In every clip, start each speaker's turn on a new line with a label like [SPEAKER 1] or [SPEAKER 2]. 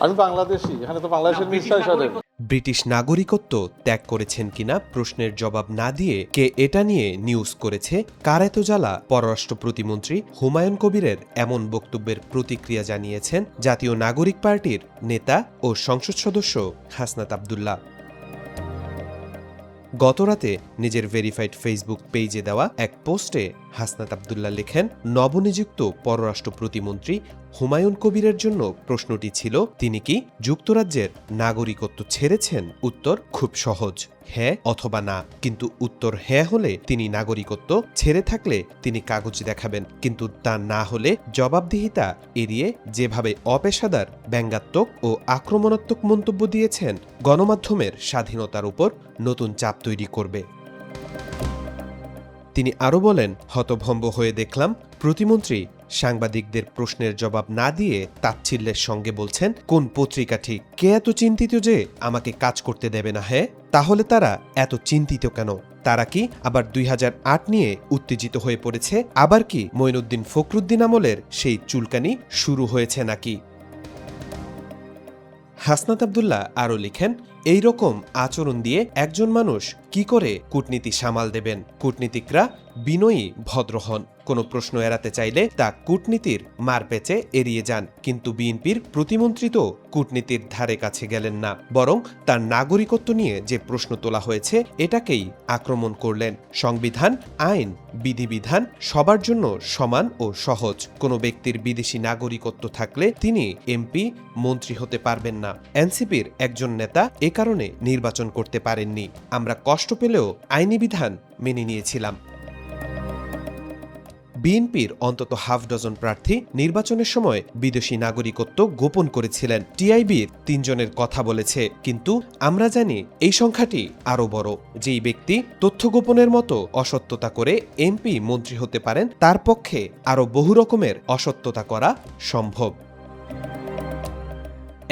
[SPEAKER 1] আমি বাংলাদেশি, এখানে তো বাংলাদেশের মিনিস্টার সাথে।
[SPEAKER 2] ব্রিটিশ নাগরিকত্ব ত্যাগ করেছেন কিনা প্রশ্নের জবাব না দিয়ে কে এটা নিয়ে নিউজ করেছে, কার এত জ্বালা, পররাষ্ট্র প্রতিমন্ত্রী হুমায়ুন কবিরের এমন বক্তব্যের প্রতিক্রিয়া জানিয়েছেন জাতীয় নাগরিক পার্টির নেতা ও সংসদ সদস্য হাসনাত আব্দুল্লাহ। গতরাতে নিজের ভেরিফাইড ফেসবুক পেজে দেওয়া এক পোস্টে হাসনাত আব্দুল্লাহ লেখেন, নবনিযুক্ত পররাষ্ট্র প্রতিমন্ত্রী হুমায়ুন কবিরের জন্য প্রশ্নটি ছিল, তিনি কি যুক্তরাজ্যের নাগরিকত্ব ছেড়েছেন? উত্তর খুব সহজ, হ্যাঁ অথবা না। কিন্তু উত্তর হ্যাঁ হলে তিনি নাগরিকত্ব, ছেড়ে থাকলে তিনি কাগজ দেখাবেন। কিন্তু তা না হলে জবাবদিহিতা এড়িয়ে যেভাবে অপেশাদার, ব্যঙ্গাত্মক ও আক্রমণাত্মক মন্তব্য দিয়েছেন, গণমাধ্যমের স্বাধীনতার উপর নতুন চাপ তৈরি করবে। তিনি আরও বলেন, হতভম্ব হয়ে দেখলাম প্রতিমন্ত্রী সাংবাদিকদের প্রশ্নের জবাব না দিয়ে তাচ্ছিল্যের সঙ্গে বলছেন, কোন পত্রিকা ঠিক, কে এত চিন্তিত যে আমাকে কাজ করতে দেবে না? হ্যাঁ, তাহলে তারা এত চিন্তিত কেন? তারা কি আবার 2008 নিয়ে উত্তেজিত হয়ে পড়েছে? আবার কি মঈনুদ্দিন ফখরুদ্দিন আমলের সেই চুলকানি শুরু হয়েছে নাকি? হাসনাত আব্দুল্লাহ আরও লিখেন, এই রকম আচরণ দিয়ে একজন মানুষ কি করে কূটনীতি সামাল দেবেন? কূটনীতিকরা বিনয়ী, ভদ্র হন। কোনো প্রশ্ন এড়াতে চাইলে তা কূটনীতির মারপেচে এড়িয়ে যান। কিন্তু বিএনপির প্রতিমন্ত্রী তো কূটনীতির ধারে কাছে গেলেন না, বরং তার নাগরিকত্ব নিয়ে যে প্রশ্ন তোলা হয়েছে এটাকেই আক্রমণ করলেন। সংবিধান, আইন, বিধিবিধান সবার জন্য সমান ও সহজ। কোনো ব্যক্তির বিদেশি নাগরিকত্ব থাকলে তিনি এমপি, মন্ত্রী হতে পারবেন না। এনসিপির একজন নেতা এ কারণে নির্বাচন করতে পারেননি। আমরা কষ্ট পেলেও আইনি বিধান মেনে নিয়েছিলাম। বিএনপির অন্তত হাফ ডজন প্রার্থী নির্বাচনের সময় বিদেশি নাগরিকত্ব গোপন করেছিলেন। টিআইবির 3 জনের কথা বলেছে, কিন্তু আমরা জানি এই সংখ্যাটি আরও বড়। যেই ব্যক্তি তথ্য গোপনের মতো অসত্যতা করে এমপি, মন্ত্রী হতে পারেন, তার পক্ষে আরও বহু রকমের অসত্যতা করা সম্ভব।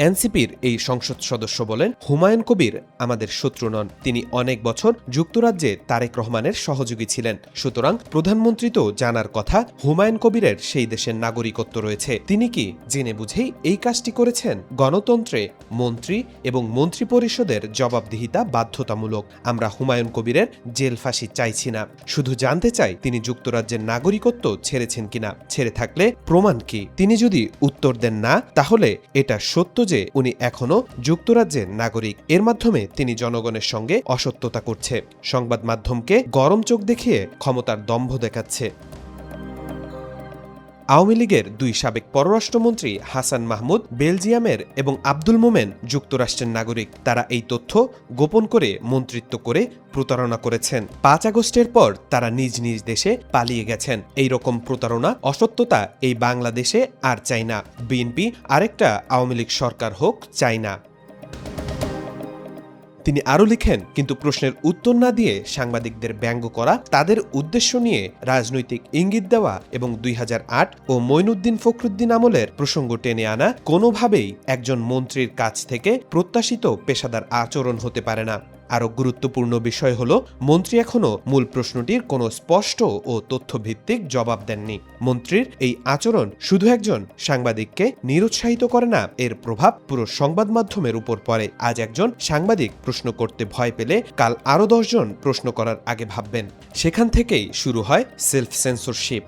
[SPEAKER 2] এনসিপির এই সংসদ সদস্য বলেন, হুমায়ুন কবির আমাদের শত্রু নন। তিনি অনেক বছর যুক্তরাজ্যে তারেক রহমানের সহযোগী ছিলেন। সুতরাং প্রধানমন্ত্রী তো জানার কথা হুমায়ুন কবিরের সেই দেশের নাগরিকত্ব রয়েছে। তিনি কি জেনে বুঝেই এই কাজটি করেছেন? গণতন্ত্রে মন্ত্রী এবং মন্ত্রী পরিষদের জবাবদিহিতা বাধ্যতামূলক। আমরা হুমায়ুন কবিরের জেল ফাঁসি চাইছি না, শুধু জানতে চাই তিনি যুক্তরাজ্যের নাগরিকত্ব ছেড়েছেন কিনা। ছেড়ে থাকলে প্রমাণ কি? তিনি যদি উত্তর দেন না, তাহলে এটা সত্য যে উনি এখনো যুক্তরাজ্যের নাগরিক। এর মাধ্যমে তিনি জনগণের সঙ্গে অসত্যতা করছে, সংবাদ মাধ্যমকে গরম চোখ দেখিয়ে ক্ষমতার দম্ভ দেখাচ্ছে। আওয়ামী লীগের 2 সাবেক পররাষ্ট্রমন্ত্রী হাসান মাহমুদ বেলজিয়ামের এবং আব্দুল মোমেন যুক্তরাষ্ট্রের নাগরিক। তারা এই তথ্য গোপন করে মন্ত্রিত্ব করে প্রতারণা করেছেন। 5 আগস্টের পর তারা নিজ নিজ দেশে পালিয়ে গেছেন। এই রকম প্রতারণা, অসত্যতা এই বাংলাদেশে আর চাই না। বিএনপি আরেকটা আওয়ামী লীগ সরকার হোক, চাই না। তিনি আরও লিখেন, কিন্তু প্রশ্নের উত্তর না দিয়ে সাংবাদিকদের ব্যঙ্গ করা, তাদের উদ্দেশ্য নিয়ে রাজনৈতিক ইঙ্গিত দেওয়া এবং 2008 ও মঈনুদ্দিন ফখরুদ্দিন আমলের প্রসঙ্গ টেনে আনা কোনোভাবেই একজন মন্ত্রীর কাছ থেকে প্রত্যাশিত পেশাদার আচরণ হতে পারে না। আরও গুরুত্বপূর্ণ বিষয় হল, মন্ত্রী এখনও মূল প্রশ্নটির কোনো স্পষ্ট ও তথ্যভিত্তিক জবাব দেননি। মন্ত্রীর এই আচরণ শুধু একজন সাংবাদিককে নিরুৎসাহিত করে না, এর প্রভাব পুরো সংবাদ মাধ্যমের উপর পড়ে। আজ একজন সাংবাদিক প্রশ্ন করতে ভয় পেলে কাল আরও 10 জন প্রশ্ন করার আগে ভাববেন। সেখান থেকেই শুরু হয় সেলফ সেন্সরশিপ।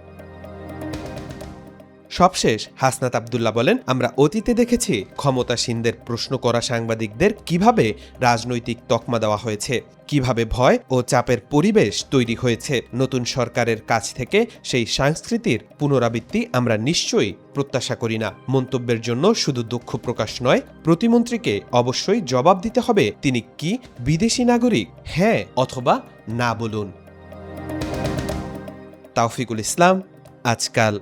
[SPEAKER 2] সবশেষ হাসনাত আব্দুল্লাহ বলেন, আমরা অতীতে দেখেছি ক্ষমতাসীনদের প্রশ্ন করা সাংবাদিকদের কিভাবে রাজনৈতিক তকমা দেওয়া হয়েছে, কিভাবে ভয় ও চাপের পরিবেশ তৈরি হয়েছে। নতুন সরকারের কাছ থেকে সেই সংস্কৃতির পুনরাবৃত্তি আমরা নিশ্চয়ই প্রত্যাশা করি না। মন্তব্যের জন্য শুধু দুঃখ প্রকাশ নয়, প্রতিমন্ত্রীকে অবশ্যই জবাব দিতে হবে তিনি কি বিদেশি নাগরিক, হ্যাঁ অথবা না বলুন। তাওফিকুল ইসলাম, আজকাল।